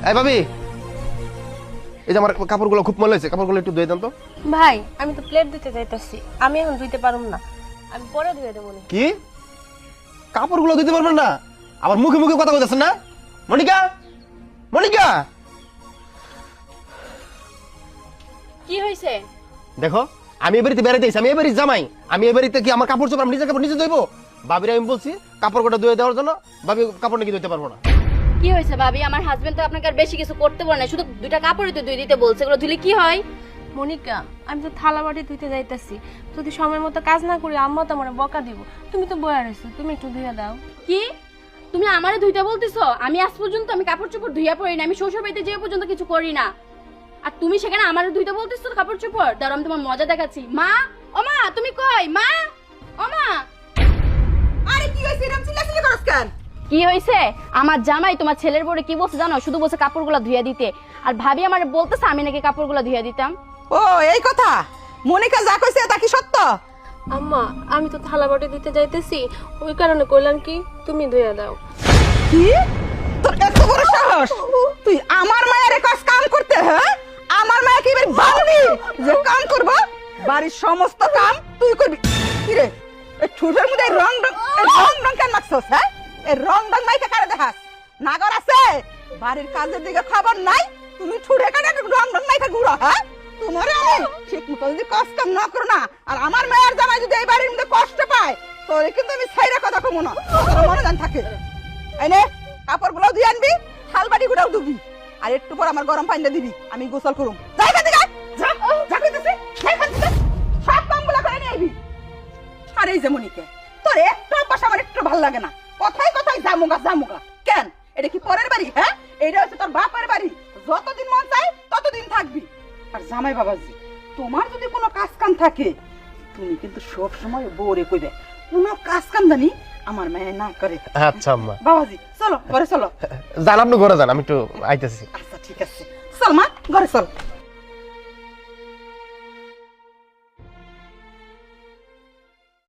এই ভাবি, এই যে আমার কাপড়গুলো খুব ময়লা হয়েছে, কাপড়গুলো একটু ধুয়ে দেন তো। ভাই আমি তো প্লেট ধুতে যাইতাছি, আমি এখন ধুইতে পারুম না, আমি পরে ধুয়ে দেবো। কি কাপড়গুলো ধুতে পারবেন না? আবার মুখে মুখে কথা বলতেছেন না? মনিকা, মনিকা, কি হয়েছে? দেখো আমি এ বাড়িতে বেড়াইতেছি, আমি এ বাড়ির জামাই, আমি এ বাড়িতে কি আমার কাপড় চোপড় আমি নিজের কাপড় নিজে ধুইবো? ভাবিরা আমি বলছি কাপড় কটা ধুয়ে দেওয়ার জন্য, ভাবি কাপড় নাকি ধুইতে পারবো না। কি হয়েছে ভাবি? আমার হাজবেন্ড তো আপনাকে আর বেশি কিছু করতে বলে না, শুধু দুইটা কাপড়ই তো ধুই দিতে বলছে, এগুলো ধুলে কি হয়? মনিকা, আমি তো থালা বাটি ধুইতে যাইতাছি, যদি সময় মতো কাজ না করি আম্মা তো আমার বকা দিব। তুমি তো বয়া রয়েছো, তুমি একটু ধুয়ে দাও। কি তুমি আমারে ধুইতে বলতেছো? আমি আজ পর্যন্ত আমি কাপড় চোপড় ধুইয়া পড়ি না, আমি শ্বশুর বাড়িতে যেয়ে পর্যন্ত কিছু করি না, আর তুমি সেখানে আমারে ধুইতে বলতেছো কাপড় চোপড়? দাঁড়াও আমি তোমার মজা দেখাচ্ছি। মা, ও মা, তুমি কই? মা, ও মা। আরে কি হইছে? এরকম চিল্লাচিল্লি করছ কেন? কি হয়েছে? আমার জামাই তোমার ছেলের বড়ে কি বলছে জানো? শুধু বলছে কাপড়গুলো ধুইয়া দিতে, আর ভাবি আমারে বলতেছে আমি নাকি কাপড়গুলো ধুইয়া দিতাম। ও এই কথা, মনিকা যা কইছে তা কি সত্য? আম্মা আমি তো থালা বাটি ধুইতে যাইতেছি, ওই কারণে কইলাম কি তুমি ধুয়ে দাও। কি তোর এত বড় সাহস? তুই আমার মায়ের কাজ কাম করতে? হ্যাঁ, আমার মায়া কি বাড়ি যে কাম করব? বাড়ির সমস্ত কাম তুই করবি? কি রে এই ঠুটের মধ্যে রং রং কেন মাখছস? হ্যাঁ, এই রং মাইকে কারে দেখাস? নাগর আছে বাড়ির কাজের দিকে খবর নাই, তুমি ঠুটে কাটে রং মাইকে ঘুরো। হ্যাঁ, তোমার আমি ঠিক মতো যদি কাজ কাম না করো না, আর আমার মায়ের জামাই যদি এই বাড়ির মধ্যে কষ্ট পায়, তোরে কিন্তু আমি ছাইরা কথা কমু না, তোর মনে জান থাকে। এনে কাপড়গুলো দিয়ে আনবি, থালবাটি গুটাও ধুবি, আর একটু পর আমার গরম পানি দিবি, আমি গোসল করুম। যাই কাছে যা, যা কইতেছি, যাই কাছে সব কামগুলো করে নিয়ে আইবি। আর এই যে মনিকে, তোর একটু অভ্যাস আমার একটু ভালো লাগে না, কথাই কথাই জামুগা কেন? এটা কি পরের বাড়ি? হ্যাঁ, এটা হচ্ছে তোর বাপের বাড়ি, যতদিন মন চাই ততদিন থাকবি। আর জামাই বাবাজি, তোমার যদি কোনো কাজ কাম থাকে, তুমি কিন্তু সব সময় বউরে কইবে কোনো কাজ কাম জানি আমার মেয়ে না করে। আচ্ছা আম্মা। বাবাজি চলো ঘরে চলো। যান, আপনি ঘরে যান, আমি একটু আইতেছি। আচ্ছা ঠিক আছে, চল মা ঘরে চল।